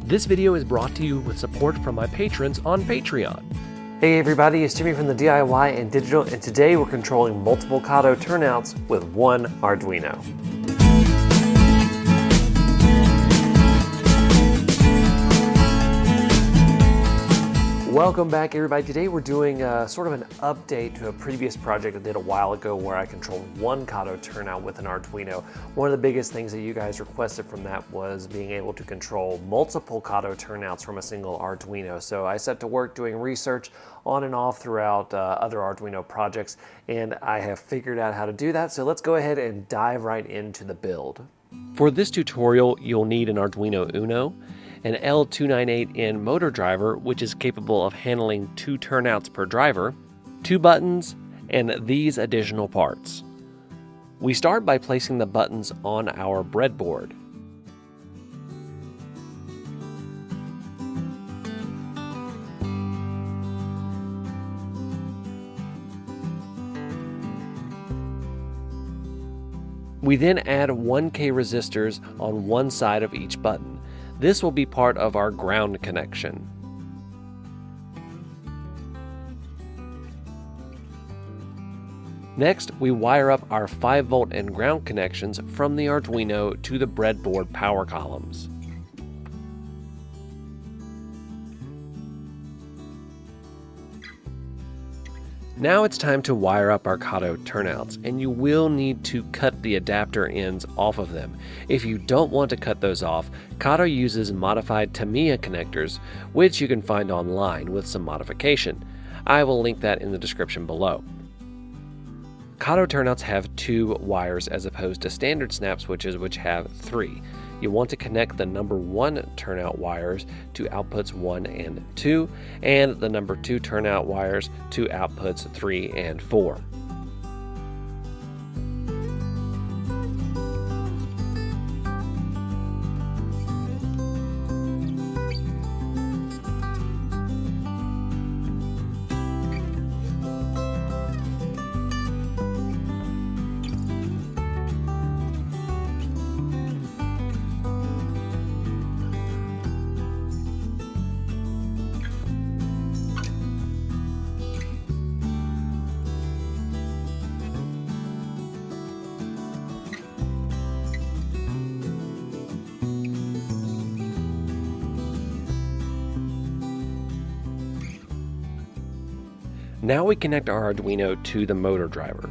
This video is brought to you with support from my patrons on Patreon. Hey everybody, it's Jimmy from the DIY and Digital, and today we're controlling multiple Kato turnouts with one Arduino. Welcome back everybody. Today we're doing sort of an update to a previous project I did a while ago where I controlled one Kato turnout with an Arduino. One of the biggest things that you guys requested from that was being able to control multiple Kato turnouts from a single Arduino. So I set to work doing research on and off throughout other Arduino projects, and I have figured out how to do that. So let's go ahead and dive right into the build. For this tutorial, you'll need an Arduino UNO, an L298N motor driver, which is capable of handling 2 turnouts per driver, 2 buttons, and these additional parts. We start by placing the buttons on our breadboard. We then add 1K resistors on one side of each button. This will be part of our ground connection. Next, we wire up our 5V and ground connections from the Arduino to the breadboard power columns. Now it's time to wire up our Kato turnouts, and you will need to cut the adapter ends off of them. If you don't want to cut those off, Kato uses modified Tamiya connectors, which you can find online with some modification. I will link that in the description below. Kato turnouts have 2 wires as opposed to standard snap switches which have 3. You want to connect the number 1 turnout wires to outputs 1 and 2, and the number 2 turnout wires to outputs 3 and 4. Now we connect our Arduino to the motor driver.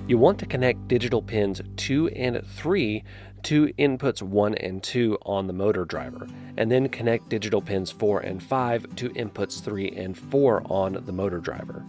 You want to connect digital pins 2 and 3 to inputs 1 and 2 on the motor driver, and then connect digital pins 4 and 5 to inputs 3 and 4 on the motor driver.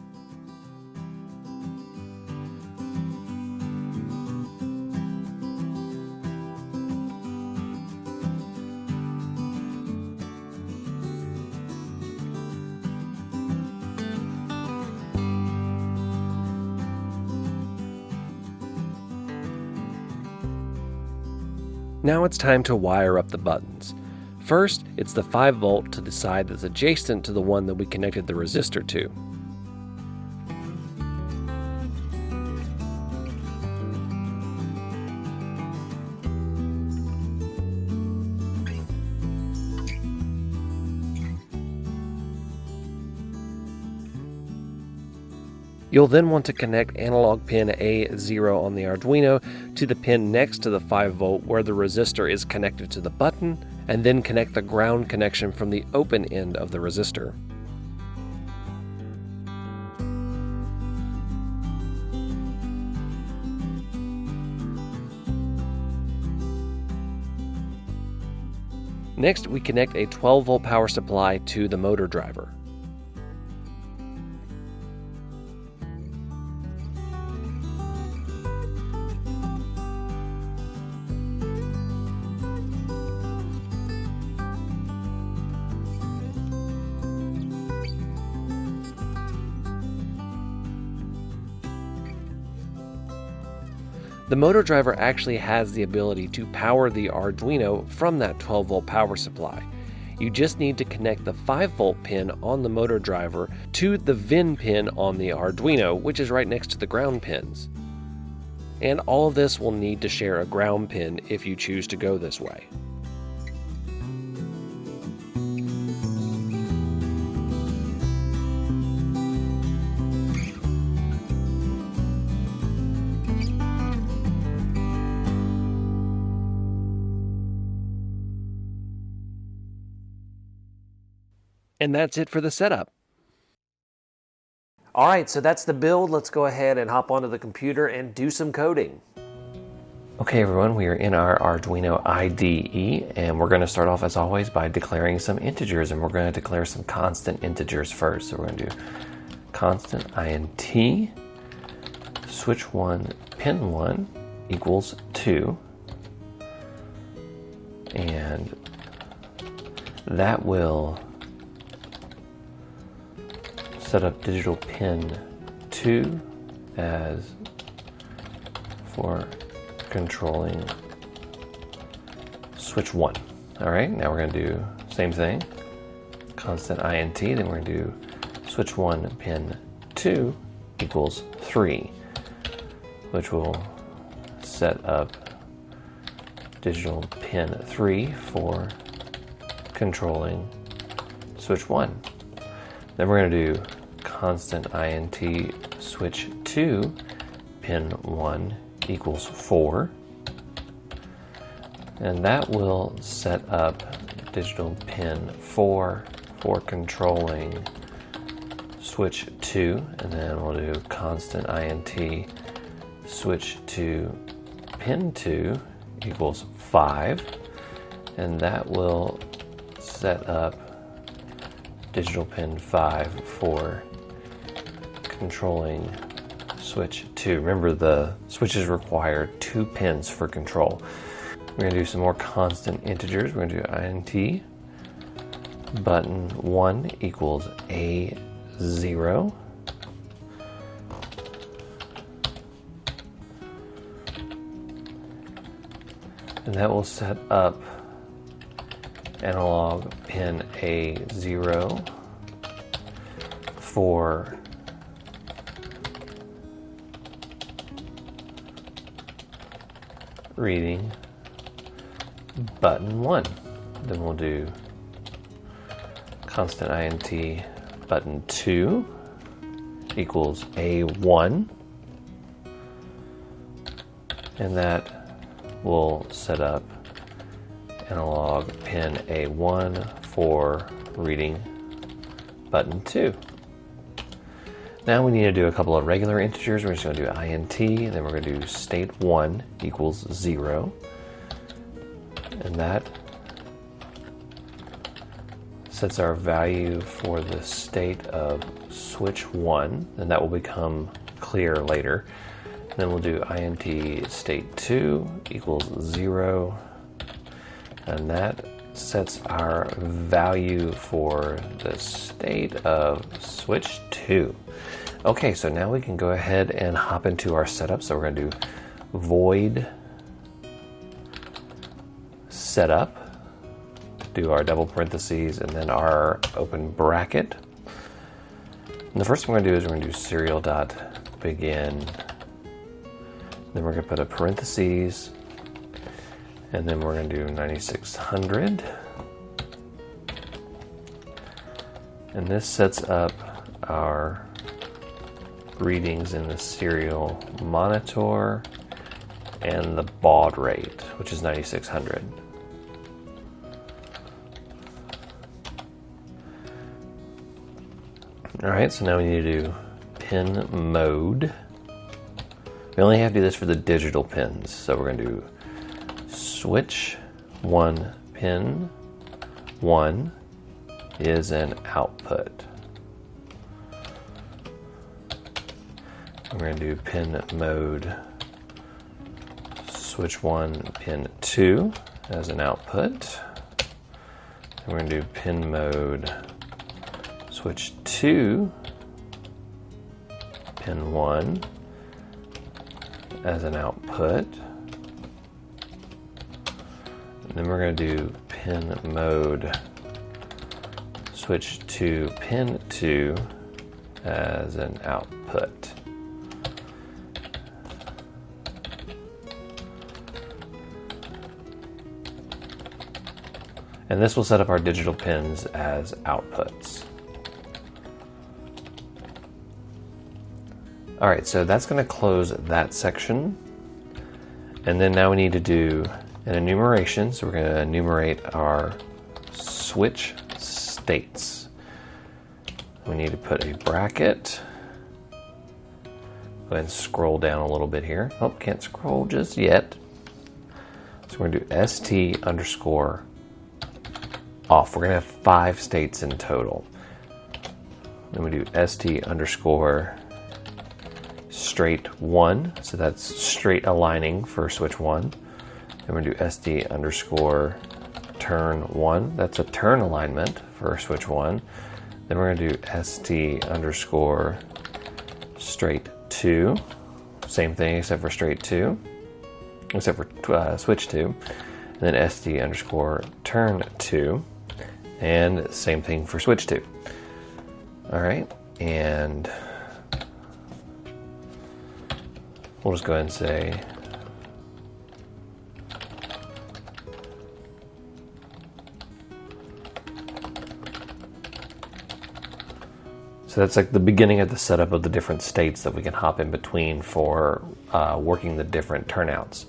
Now it's time to wire up the buttons. First, it's the 5V to the side that's adjacent to the one that we connected the resistor to. You'll then want to connect analog pin A0 on the Arduino to the pin next to the 5V where the resistor is connected to the button, and then connect the ground connection from the open end of the resistor. Next, we connect a 12V power supply to the motor driver. The motor driver actually has the ability to power the Arduino from that 12V power supply. You just need to connect the 5V pin on the motor driver to the VIN pin on the Arduino, which is right next to the ground pins. And all of this will need to share a ground pin if you choose to go this way. And that's it for the setup. All right, so that's the build. Let's go ahead and hop onto the computer and do some coding. Okay everyone, we are in our Arduino IDE, and we're going to start off as always by declaring some integers, and we're going to declare some constant integers first. So we're going to do constant int switch 1 pin 1 equals 2, and that will set up digital pin 2 as for controlling switch 1. All right, now we're going to do same thing, constant int, then we're going to do switch 1 pin 2 equals 3, which will set up digital pin 3 for controlling switch 1. Then we're going to do constant int switch 2 pin 1 equals 4, and that will set up digital pin 4 for controlling switch 2, and then we'll do constant int switch 2 pin 2 equals 5, and that will set up digital pin 5 for controlling switch 2. Remember, the switches require 2 pins for control. We're going to do some more constant integers. We're going to do int button 1 equals A0. And that will set up analog pin A0 for reading button 1. Then we'll do constant int button 2 equals A1, and that will set up analog pin A1 for reading button 2. Now we need to do a couple of regular integers. We're just going to do int, and then we're going to do state 1 equals 0, and that sets our value for the state of switch 1, and that will become clear later. And then we'll do int state 2 equals 0, and that sets our value for the state of switch 2. Okay, so now we can go ahead and hop into our setup. So we're going to do void setup, do our double parentheses, and then our open bracket. And the first thing we're going to do is we're going to do serial.begin. Then we're going to put a parentheses, and then we're going to do 9600. And this sets up our readings in the serial monitor and the baud rate, which is 9600. All right, so now we need to do pin mode. We only have to do this for the digital pins, so we're going to do switch 1 pin 1 is an output. We're going to do pin mode switch 1 pin 2 as an output. And we're going to do pin mode switch 2 pin 1 as an output. And then we're going to do pin mode switch 2 pin 2 as an output. And this will set up our digital pins as outputs. All right, so that's going to close that section. And then now we need to do an enumeration. So we're going to enumerate our switch states. We need to put a bracket. Go ahead and scroll down a little bit here. Oh, can't scroll just yet. So we're going to do st underscore off. We're going to have 5 states in total. Then we do st underscore straight 1. So that's straight aligning for switch 1. Then we do st underscore turn 1. That's a turn alignment for switch 1. Then we're going to do st underscore straight 2. Same thing except for straight 2. Except for switch 2. And then st underscore turn 2. And same thing for switch 2. Alright, and we'll just go ahead and say so that's like the beginning of the setup of the different states that we can hop in between for working the different turnouts.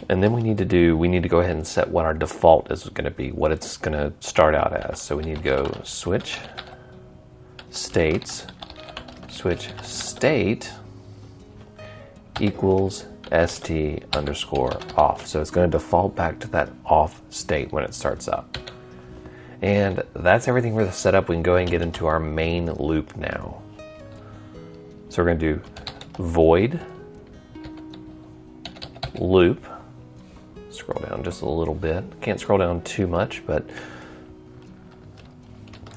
And then we need to go ahead and set what our default is going to be, what it's going to start out as. So we need to go switch states, switch state equals st underscore off. So it's going to default back to that off state when it starts up. And that's everything for the setup. We can go ahead and get into our main loop now. So we're going to do void loop. Scroll down just a little bit. Can't scroll down too much, but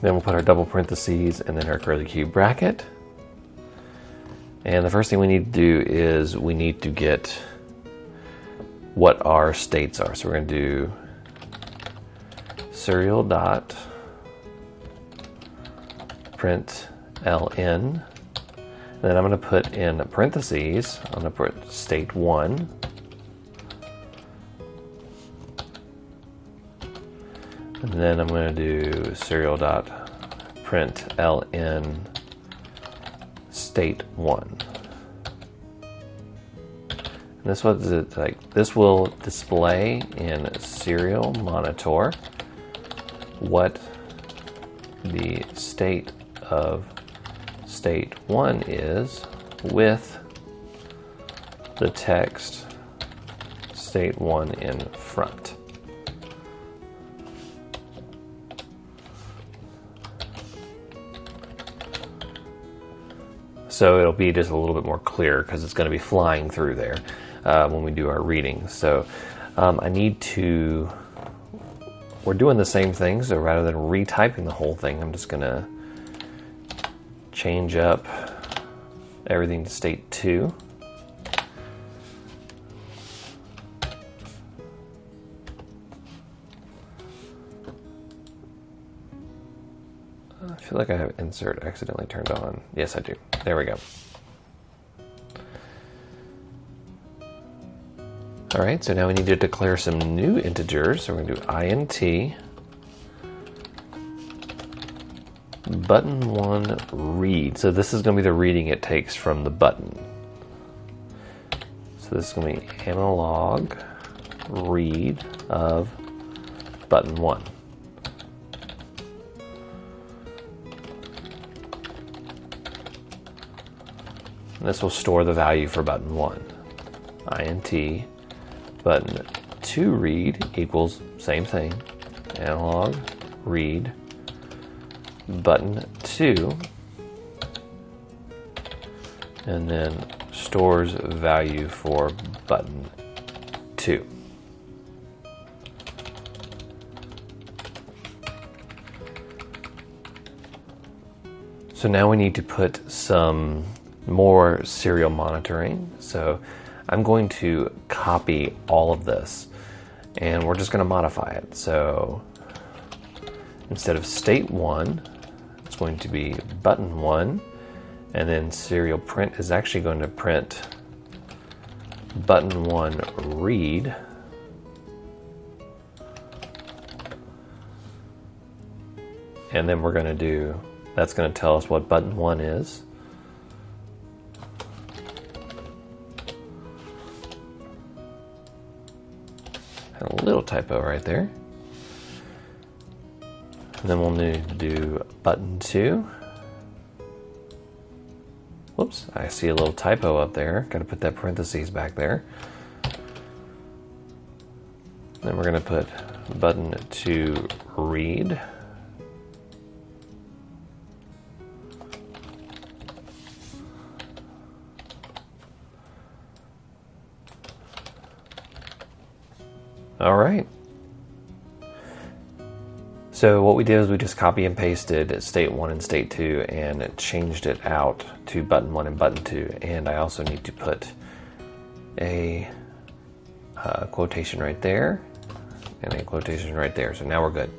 then we'll put our double parentheses and then our curly cube bracket. And the first thing we need to do is we need to get what our states are. So we're going to do serial dot print ln. And then I'm going to put in parentheses. I'm going to put state 1. And then I'm going to do serial dot print ln state 1. And this was it like. This will display in serial monitor what the state of state 1 is with the text state 1 in front. So it'll be just a little bit more clear because it's going to be flying through there when we do our readings. So we're doing the same thing, so rather than retyping the whole thing, I'm just going to change up everything to state 2. I feel like I have insert accidentally turned on. Yes, I do. There we go. All right, so now we need to declare some new integers. So we're going to do int button1 read. So this is going to be the reading it takes from the button. So this is going to be analog read of button 1. And this will store the value for button 1. int button 2 read equals same thing, analog read button 2, and then stores value for button 2. So now we need to put some more serial monitoring. So I'm going to copy all of this and we're just going to modify it. So instead of state 1, it's going to be button 1, and then serial print is actually going to print button 1 read. And then we're going to that's going to tell us what button 1 is. Had a little typo right there. And then we'll need to do button 2. Whoops, I see a little typo up there. Got to put that parentheses back there. Then we're going to put button 2 read. All right. So what we did is we just copy and pasted state 1 and state 2 and changed it out to button 1 and button 2. And I also need to put a quotation right there and a quotation right there. So now we're good.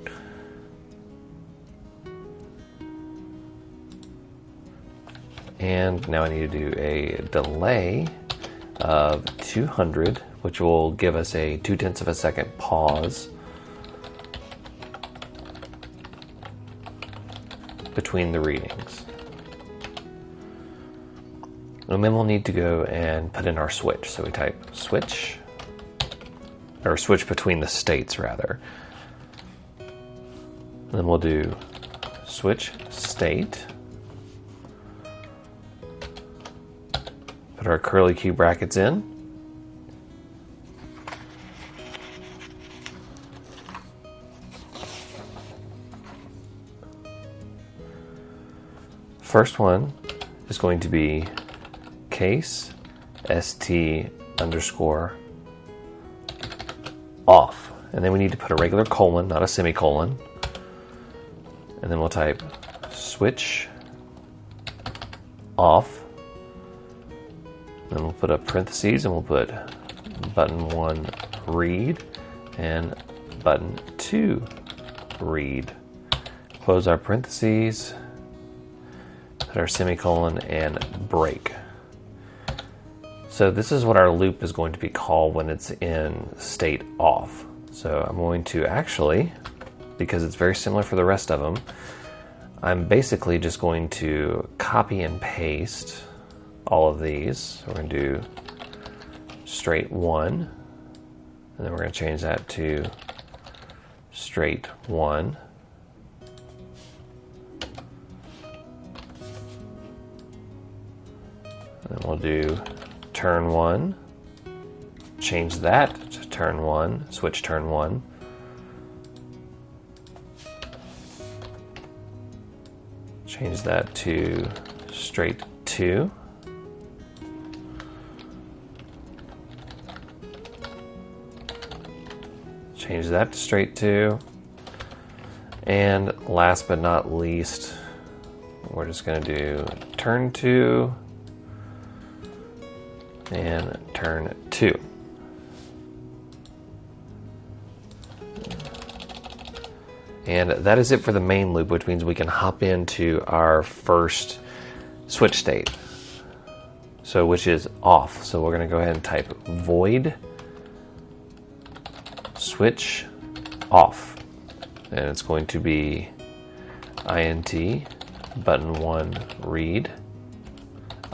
And now I need to do a delay of 200, which will give us a 0.2 of a second pause between the readings. And then we'll need to go and put in our switch. So we type switch, or switch between the states rather. And then we'll do switch state. Put our curly Q brackets in. First one is going to be case st underscore off. And then we need to put a regular colon, not a semicolon. And then we'll type switch off. Then we'll put up parentheses and we'll put button 1 read and button 2 read. Close our parentheses, put our semicolon and break. So this is what our loop is going to be called when it's in state off. So I'm going to actually, because it's very similar for the rest of them, I'm basically just going to copy and paste all of these. So we're going to do straight 1, and then we're going to change that to straight 1. And then we'll do turn 1, change that to turn 1, switch turn 1. Change that to straight 2. Change that to straight 2. And last but not least, we're just going to do turn 2 and turn 2. And that is it for the main loop, which means we can hop into our first switch state. So which is off. So we're going to go ahead and type void switch off, and it's going to be int button 1 read,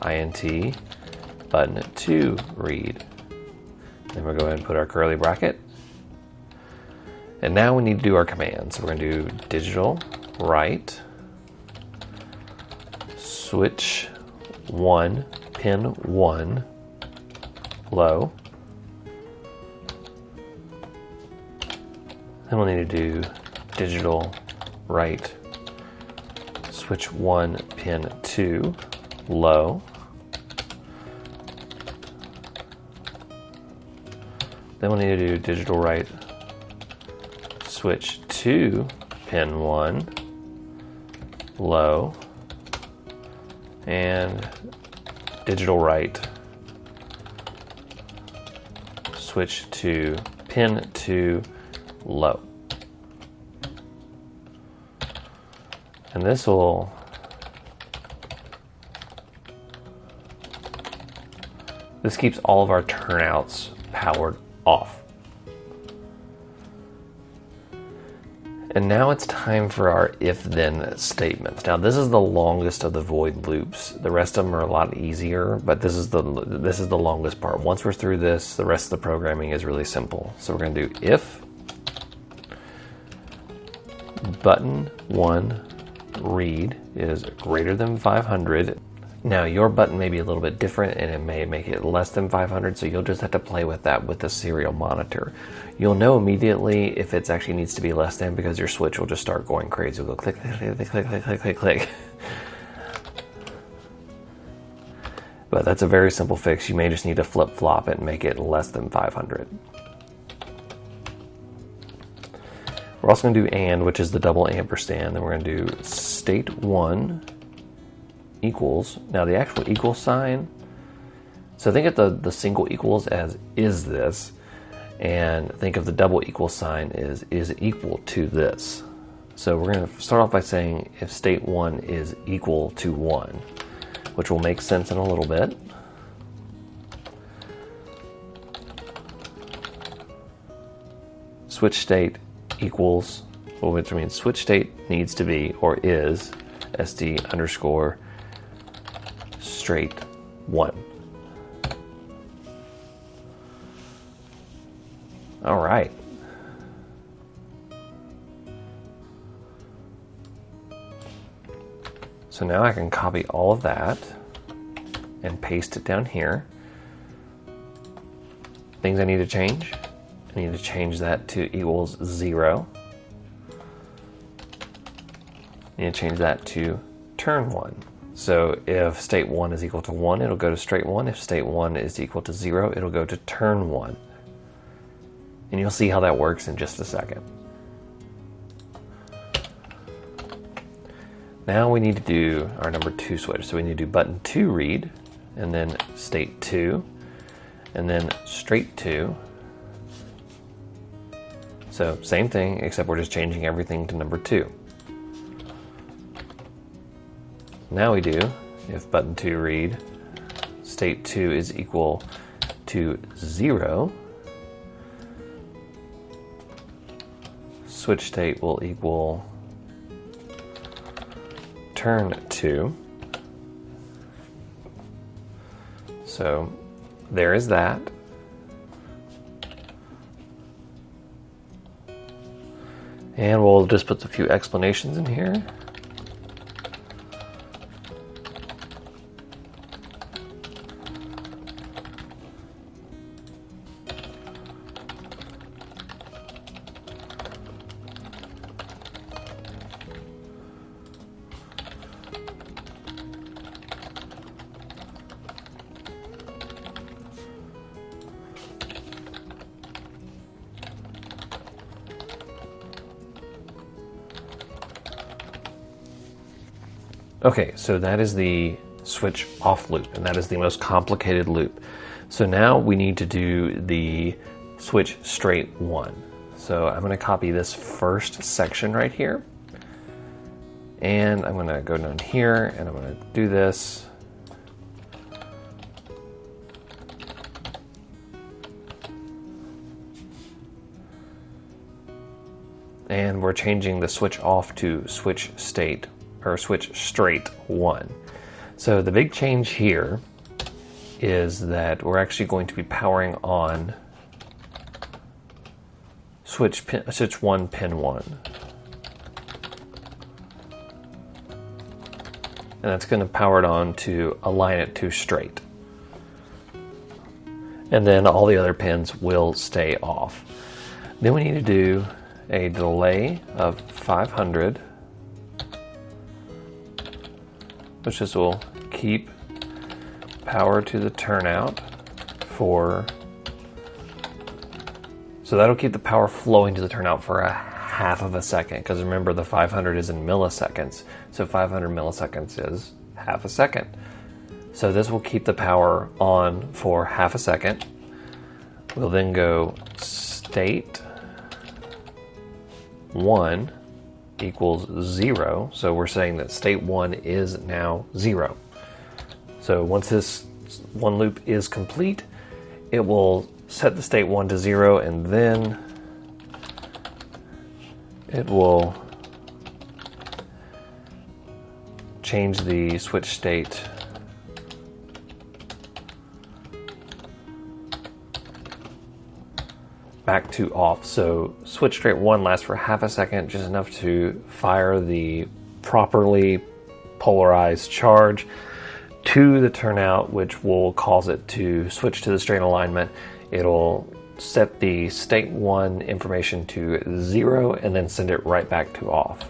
int button 2 read. Then we'll go ahead and put our curly bracket, and now we need to do our command. So we're going to do digital write switch 1 pin 1 low. Then we'll need to do digital write switch 1 pin 2 low. Then we'll need to do digital write switch 2 pin 1 low, and digital write switch to pin 2 low. And this keeps all of our turnouts powered off. And now it's time for our if-then statements. Now this is the longest of the void loops. The rest of them are a lot easier, but this is the longest part. Once we're through this, the rest of the programming is really simple. So we're going to do if button 1 read is greater than 500. Now your button may be a little bit different and it may make it less than 500, so you'll just have to play with that with the serial monitor. You'll know immediately if it actually needs to be less than, because your switch will just start going crazy. It'll go click, click, click, click, click, click, click, click. But that's a very simple fix. You may just need to flip-flop it and make it less than 500. We're also going to do AND, which is the double ampersand. Then we're going to do state 1 equals. Now the actual equal sign, so think of the single equals as is this, and think of the double equal sign is equal to this. So we're going to start off by saying if state 1 is equal to 1, which will make sense in a little bit. Switch state equals, which means switch state needs to be, or is, SD underscore straight 1. All right. So now I can copy all of that and paste it down here. Things I need to change. I need to change that to equals 0. I need to change that to turn 1. So if state 1 is equal to 1, it'll go to straight 1. If state 1 is equal to 0, it'll go to turn 1. And you'll see how that works in just a second. Now we need to do our number 2 switch. So we need to do button 2 read, and then state 2, and then straight 2. So same thing, except we're just changing everything to number 2. Now we do, if button 2 read, state 2 is equal to 0, switch state will equal turn 2. So there is that. And we'll just put a few explanations in here. Okay, so that is the switch off loop, and that is the most complicated loop. So now we need to do the switch straight 1. So I'm going to copy this first section right here, and I'm going to go down here, and I'm going to do this. And we're changing the switch off to switch state, or switch straight 1. So the big change here is that we're actually going to be powering on switch 1 pin 1. And that's going to power it on to align it to straight. And then all the other pins will stay off. Then we need to do a delay of 500, which just will keep power to the turnout for, so that'll keep the power flowing to the turnout for a half of a second, because remember the 500 is in milliseconds, so 500 milliseconds is half a second. So this will keep the power on for half a second. We'll then go state 1 equals 0. So we're saying that state 1 is now 0. So once this one loop is complete, it will set the state 1 to 0, and then it will change the switch state back to off. So switch straight 1 lasts for half a second, just enough to fire the properly polarized charge to the turnout, which will cause it to switch to the straight alignment. It'll set the state 1 information to 0 and then send it right back to off.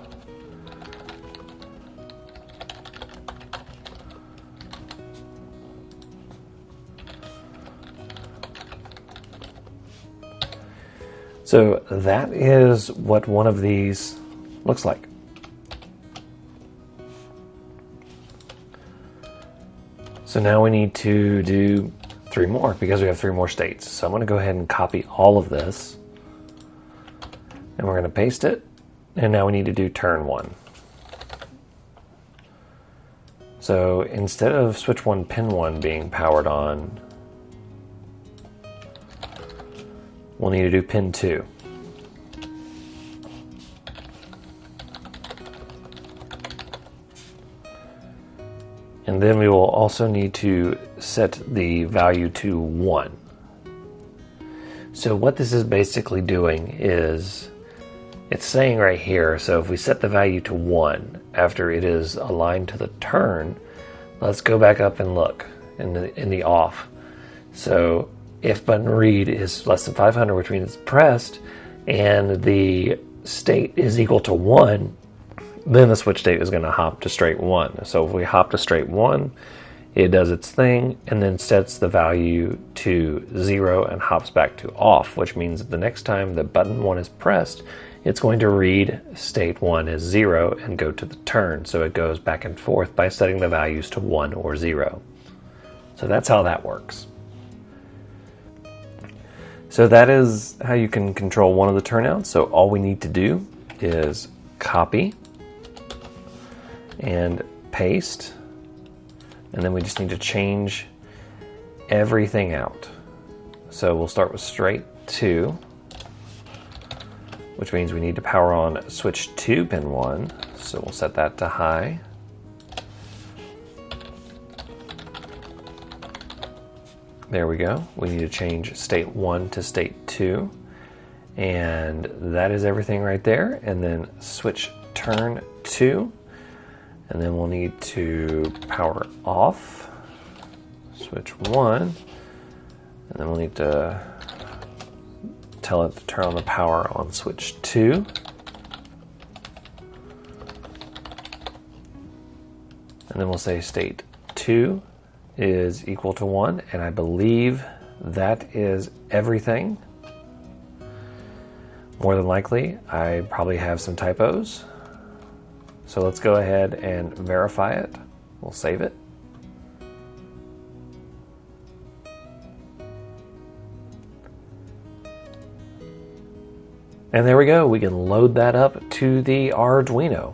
So that is what one of these looks like. So now we need to do 3 more because we have 3 more states. So I'm going to go ahead and copy all of this, and we're going to paste it. And now we need to do turn 1. So instead of switch 1 pin 1 being powered on, we'll need to do pin 2. And then we will also need to set the value to 1. So what this is basically doing is, it's saying right here, so if we set the value to 1 after it is aligned to the turn, let's go back up and look in the off. So if button read is less than 500, which means it's pressed, and the state is equal to 1, then the switch state is going to hop to straight 1. So if we hop to straight 1, it does its thing and then sets the value to 0 and hops back to off, which means that the next time the button 1 is pressed, it's going to read state 1 as 0 and go to the turn. So it goes back and forth by setting the values to 1 or 0. So that's how that works. So that is how you can control one of the turnouts. So all we need to do is copy and paste, and then we just need to change everything out. So we'll start with straight 2, which means we need to power on switch 2 pin 1. So we'll set that to high. There we go. We need to change state 1 to state 2. And that is everything right there. And then switch turn 2. And then we'll need to power off. Switch 1. And then we'll need to tell it to turn on the power on switch 2. And then we'll say state 2 is equal to 1, and I believe that is everything. More than likely, I probably have some typos. So let's go ahead and verify it. We'll save it. And there we go. We can load that up to the Arduino.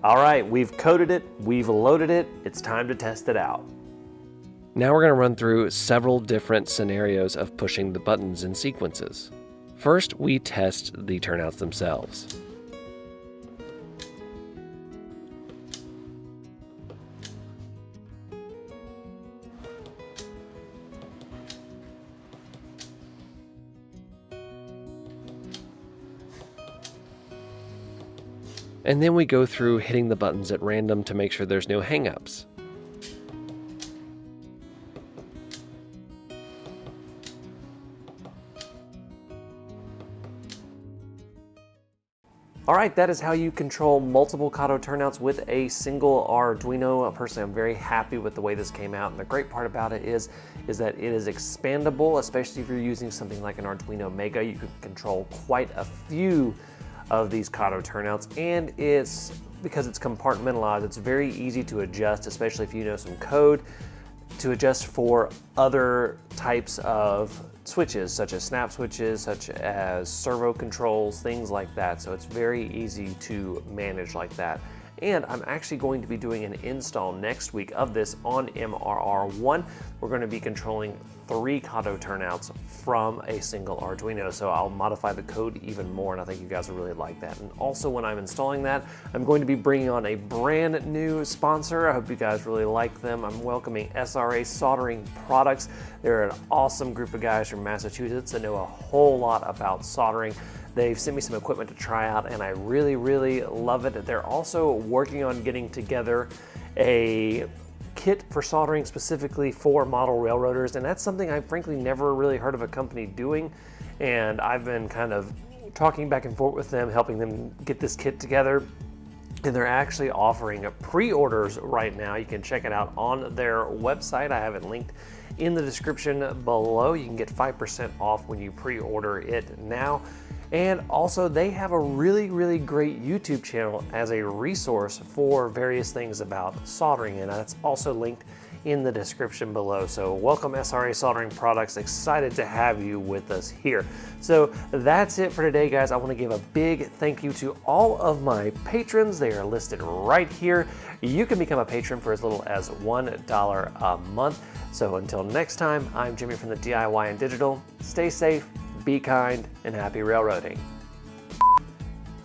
All right, we've coded it, we've loaded it, it's time to test it out. Now we're going to run through several different scenarios of pushing the buttons in sequences. First, we test the turnouts themselves. And then we go through hitting the buttons at random to make sure there's no hangups. All right, that is how you control multiple Kato turnouts with a single Arduino. Personally, I'm very happy with the way this came out, and the great part about it is that it is expandable, especially if you're using something like an Arduino Mega. You can control quite a few of these Kato turnouts, and it's because it's compartmentalized, it's very easy to adjust, especially if you know some code, to adjust for other types of switches, such as snap switches, such as servo controls, things like that. So it's very easy to manage like that. And I'm actually going to be doing an install next week of this on MRR1. We're going to be controlling 3 Kato turnouts from a single Arduino, so I'll modify the code even more, and I think you guys will really like that. And also, when I'm installing that, I'm going to be bringing on a brand new sponsor. I hope you guys really like them. I'm welcoming SRA Soldering Products. They're an awesome group of guys from Massachusetts that know a whole lot about soldering. They've sent me some equipment to try out, and I really, really love it. They're also working on getting together a kit for soldering specifically for model railroaders, and that's something I've frankly never really heard of a company doing, and I've been kind of talking back and forth with them, helping them get this kit together. And they're actually offering pre-orders right now. You can check it out on their website. I have it linked in the description below. You can get 5% off when you pre-order it now. And also, they have a really, really great YouTube channel as a resource for various things about soldering, and that's also linked in the description below. So welcome SRA Soldering Products, excited to have you with us here. So that's it for today, guys. I want to give a big thank you to all of my patrons. They are listed right here. You can become a patron for as little as $1 a month. So until next time, I'm Jimmy from the DIY and Digital. Stay safe, be kind, and happy railroading.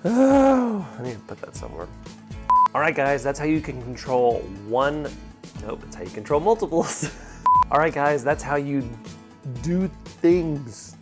Oh, I need to put that somewhere. All right, guys, that's how you can control one. Nope, that's how you control multiples. All right, guys, that's how you do things.